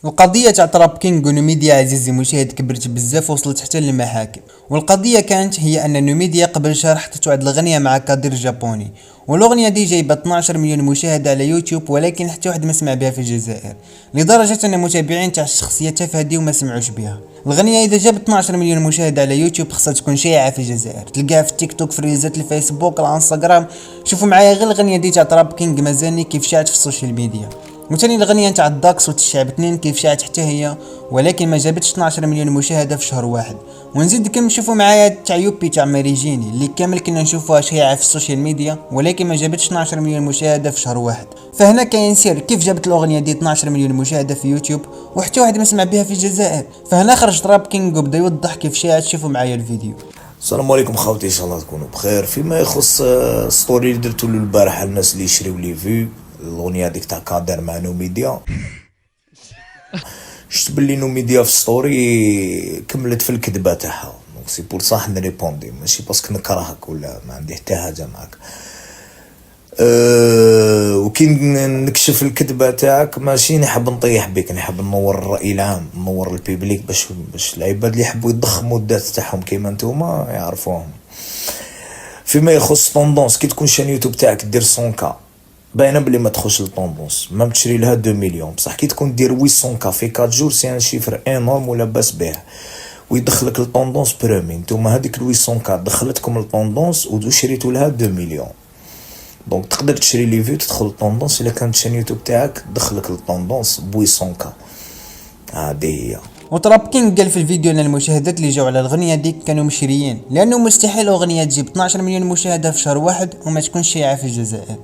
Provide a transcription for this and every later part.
القضيه تاع تراب كينغ ونوميديا عزيزي المشاهد كبرت بزاف وصلت حتى للمحاكم. والقضيه كانت هي ان نوميديا قبل شهر حطت واحد الاغنيه مع كادير جابوني، والاغنيه دي جايبه 12 مليون مشاهده على يوتيوب، ولكن حتى واحد ما سمع بها في الجزائر، لدرجه ان المتابعين تاع الشخصيه التافهه دي وما سمعوش بها. الاغنيه اذا جابت 12 مليون مشاهده على يوتيوب خصها تكون شائعه في الجزائر، تلقاها في التيك توك، في ريلزات الفيسبوك، الانستغرام. شوفوا معايا غير الاغنيه دي تاع تراب كينغ مازالني كيف شاعت في السوشيال ميديا. وثاني الاغنيه تاع الداكس والشعب اثنين كيف شاعت حتى هي، ولكن ما جابتش 12 مليون مشاهده في شهر واحد. ونزيدكم نشوفوا معايا تاع يوبي تاع ماريجيني اللي كامل كنا نشوفوها شائعه في السوشيال ميديا، ولكن ما جابتش 12 مليون مشاهده في شهر واحد. فهنا كاين سر كيف جابت الاغنيه دي 12 مليون مشاهده في يوتيوب وحتى واحد ما سمع بها في الجزائر. فهنا خرج تراب كينغ وبدا يوضح كيف شاعت. شوفوا معايا الفيديو. السلام عليكم خوتي، ان شاء الله تكونوا بخير. فيما يخص ستوري اللي درتو له البارح الناس اللي يشريو لي فيو الاغنيه هذيك تاع كادر مع نوميديا، شفت بلي نوميديا في ستوري كملت في الكذبه تاعها. دونك سي بور صح نريبوندي، ماشي باسكو نكرهك ولا ما عندي حتى حاجه معاك. وكي نكشف الكذبه تاعك ماشي نحب نطيح بك، نحب نور الراي العام، نور البيبليك باش العباد اللي يحبوا يضخموا الذات تاعهم كيما نتوما يعرفوهم. فيما يخص طوندونس، كي تكون شان يوتيوب تاعك دير 100K باينه بلي ما تخش للطوندونس، ما تشري لها 2 مليون. بصح كي تكون دير 800K في 4 جور سي ان شيفر انورم ولا باس به، ويدخلك للطوندونس برومي. نتوما هذيك 800K دخلتكم للطوندونس وشريتو لها 2 مليون. دونك تقدر تشري لي فيو تدخل للطوندونس الا كانت شان يوتيوب تاعك دخلك للطوندونس ب 800K. هذه هي. وتراب كينغ قال في الفيديو ان المشاهدات اللي جاو على الاغنيه ديك كانوا مشريين، لانه مستحيل اغنيه تجيب 12 مليون مشاهده في شهر واحد وما تكونش شائعه في الجزائر.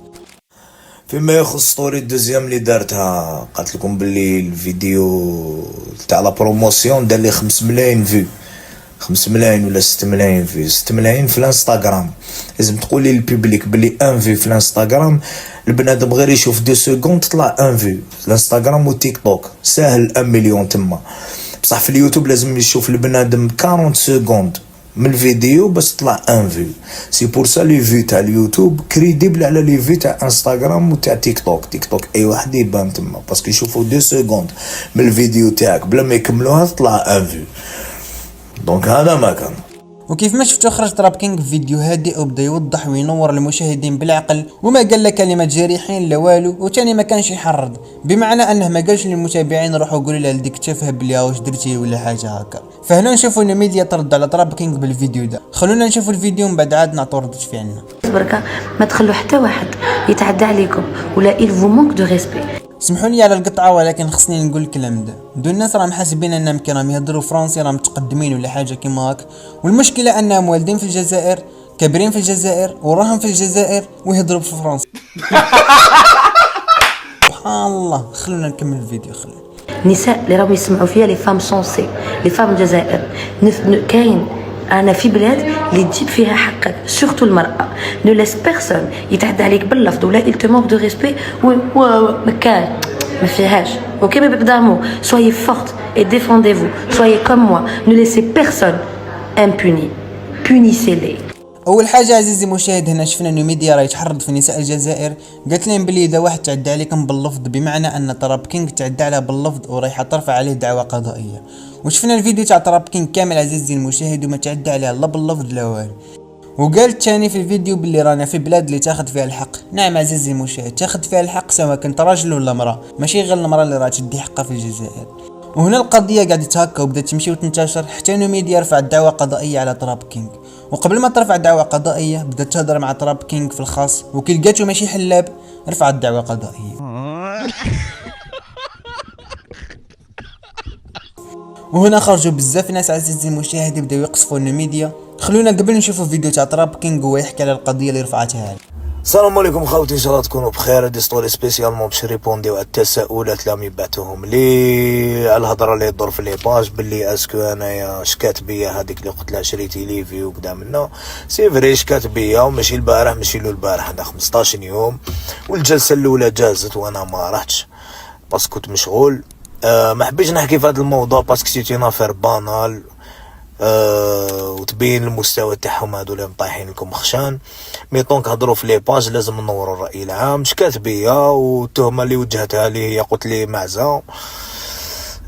فيما يخص ستوري الدوزيام اللي دارتها، قالت لكم باللي الفيديو تاع لا بروموسيون دار لي 5 ملايين فيو، 5 ملايين ولا 6 ملايين فيو. 6 ملايين في الانستغرام. لازم تقولي للبيبليك بلي 1 فيو في الانستغرام البنادم غير يشوف 2 سكوند تطلع 1 فيو في الانستغرام والتيك توك، ساهل 1 مليون تما. بصح في اليوتيوب لازم يشوف البنادم 40 سكوند من الفيديو باش تطلع 1 فيو. سي بور سا لي فيو تاع اليوتيوب كريديبل على لي فيو تاع انستغرام وتاع تيك توك. تيك توك اي واحد يبان تما باسكو يشوفوا 2 سكوند من الفيديو تاعك بلا ما يكملوها تطلع 1 فيو. دونك هذا ما كان. وكيف ما شفتوا خرج تراب كينغ في فيديو هادئ وبدا يوضح وينور المشاهدين بالعقل، وما قال لا كلمات جارحين لا والو، وثاني ما كانش يحرض، بمعنى انه ما قالش للمتابعين روحوا قولوا لها لديك تافهه بلي واش درتي ولا حاجه هكا. فهنا نشوفوا نوميديا ترد على تراب كينغ بالفيديو ده. خلونا نشوفوا الفيديو من بعد عاد نعطوا ردة فعلنا. بركه ما تخلوا حتى واحد يتعدى عليكم ولا il vous manque de respect. سمحوا لي على القطعه ولكن خصني نقول الكلام ده. دو الناس راهم حاسبين انهم كي راهم يهضروا فرنسي راهم متقدمين ولا حاجه كيما هاك، والمشكله انهم والدين في الجزائر، كابرين في الجزائر، وراهم في الجزائر ويهضروا بالفرنسي. سبحان الله. خلونا نكمل الفيديو. خلونا. النساء اللي راهم يسمعوا فيها لي فام سونسي، لي فام الجزائر، كاين انا في بلاد اللي تجيب فيها حقك، سورتو المراه. نو لاس بيرسون يتعدى عليك باللفظ ولا il te manque de respect ما كان ما فيهاش. اوكي بيبي دامو soyez forte et défendez-vous, soyez comme moi, ne laissez personne impuni, punissez-les. اول حاجه عزيزي المشاهد، هنا شفنا نوميديا راهي تحرض في نساء الجزائر، قالت لهم بلي اذا واحد تعدى عليكم باللفظ، بمعنى ان تراب كينغ تعدى عليه باللفظ ورايحه ترفع عليه دعوى قضائيه. وشفنا الفيديو تاع تراب كينغ كامل عزيزي المشاهد وما تعدى عليه لا باللفظ لا والو. وقالت ثاني في الفيديو باللي رانا في بلاد اللي تاخذ فيها الحق. نعم عزيزي المشاهد، تاخذ فيها الحق سواء كنت راجل ولا امراه، ماشي غير المراه اللي راه تدي حقها في الجزائر. وهنا القضيه قاعده هكا وبدات تمشي وتنتشر حتى نوميديا رفعت دعوى قضائيه على تراب كينغ. وقبل ما ترفع دعوى قضائيه بدات تهضر مع تراب كينغ في الخاص، وكي لقاتو ماشي حلاب رفعت دعوى قضائيه. وهنا خرجوا بزاف ناس عزيزي المشاهد بداو يقصفوا نوميديا. خلونا قبل نشوفوا فيديو تاع تراب كينغ وهو يحكي على القضيه اللي رفعتها عليه. السلام عليكم خوتي، ان شاء الله تكونوا بخير. هادي ستوري سبيسيالمون باش نريبونديو على التساؤلات اللي يبعثوهم لي على الهضره اللي يدور في لي باج باللي اسكو انايا شكات بيا هذيك اللي قلت لها شريتي لي فيو وكذا منا. سي فري شكات بيا وماشي البارح، ماشي له البارح، هذا 15 يوم. والجلسه الاولى جازت وانا ما رحتش باسكو كنت مشغول. ما حبيتش نحكي في هذا الموضوع باسكو سيتي نافير بانال، وتبين المستوى تاعهم هذول مطايحين لكم خشان. مي طونك هضروا في لي باج لازم نوروا الراي العام. شكات بيا والتهمه اللي وجهتها لي هي قلت لي معزه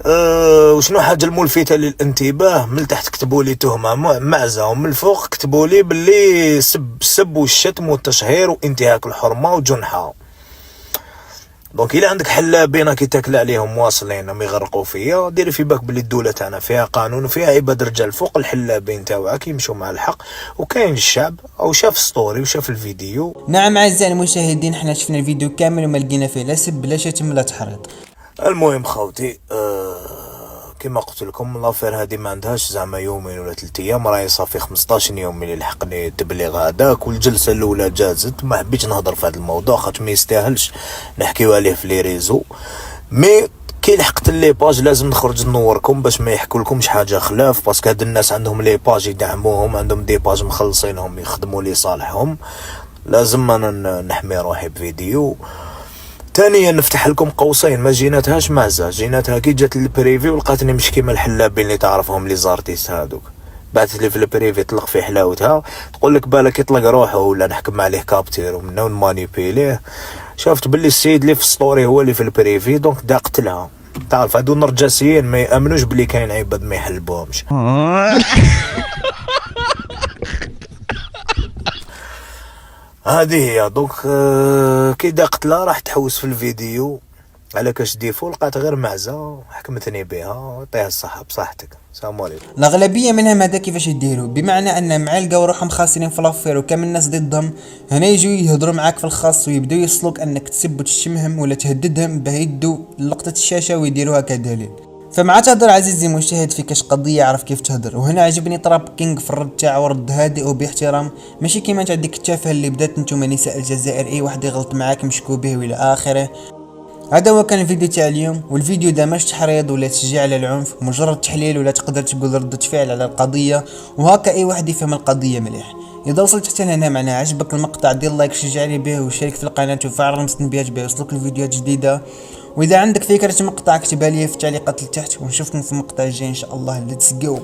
وشنو حاجه الملفته للانتباه؟ من تحت كتبوا لي تهمه معزه، ومن الفوق كتبوا لي باللي السب والشتم والتشهير وانتهاك الحرمه وجنحه. دونك الا عندك حلابين راكي تاكل عليهم واصلين راهم يغرقوا فيا، ديري في بالك بلي الدوله تاعنا فيها قانون وفيها عباد رجال فوق الحلابين تاعك يمشوا مع الحق، وكاين الشعب او شاف ستوري وشاف الفيديو. نعم اعزائي المشاهدين، حنا شفنا الفيديو كامل وما لقينا فيه لا سب لا شتم لا تحريض. المهم خوتي، كما قلت لكم لافير هذه ما عندهاش زعما يومين ولا 3 ايام، راهي صافي 15 يوم من اللي لحقني التبليغ هذاك، والجلسه الاولى جازت. ما حبيتش نهضر في هذا الموضوع خاطر ما يستاهلش نحكيو عليه في لي ريزو، مي كي لحقت لي باج لازم نخرج نوركم باش ما يحكوا لكمش حاجه خلاف، باسكو هاد الناس عندهم لي باج يدعموهم، عندهم دي باج مخلصينهم يخدموا لصالحهم، لازم انا نحمي روحي بفيديو. ثانيا نفتح لكم قوسين، ما جيناتهاش معزه، جيناتها كي جات البريفي ولقاتني مش كيما الحلابين اللي تعرفهم لي زارتيست هادوك، بعثت لي في البريفي طلق في حلاوتها، تقول لك بالك يطلق روحه ولا نحكم عليه كابتير ومنه ونمانيبيليه. شفت باللي السيد اللي في السطوري هو اللي في البريفي، دونك دا قتلها. تعرف هادو النرجسيين ما يامنوش بلي كاين عباد ما يحلبوهمش. هذه هي. دونك كي دقتلها راح تحوس في الفيديو على كاش ديفو، لقات غير معزه حكمتني بها، عطيها الصحه بصحتك، السلام عليكم. الاغلبيه منهم هذا كيفاش يديروا، بمعنى ان مع لقاو روحهم خاسرين في لافير وكامل الناس ضدهم، هنا يجوا يهضروا معاك في الخاص ويبداو يوصلوك انك تسب وتشتمهم ولا تهددهم باه يدوا لقطه الشاشه ويديروها كدليل. فمع تهضر عزيزي المشاهد في كاش قضيه عرف كيف تهضر. وهنا عجبني طراب كينغ في الرد تاعو، رد هادئ وباحترام، ماشي كيما تاع ديك التافهه اللي بدات نتوما نساء الجزائر اي واحد يغلط معاك مشكو به والى اخره. هذا هو كان الفيديو تاع اليوم، والفيديو ده مش تحريض ولا تشجيع على العنف، مجرد تحليل ولا تقدر تقول ردة فعل على القضيه، وهكا اي واحد يفهم القضيه مليح. اذا وصلت حتى هنا معناها عجبك المقطع دير لايك شجعني به وشارك في القناه وفعل رمز التنبيهات باه يوصلوك الفيديوهات جديده. واذا عندك فكره مقطع اكتبها لي في التعليقات لتحت، ونشوفكم في المقطع الجاي ان شاء الله. ليتس جو.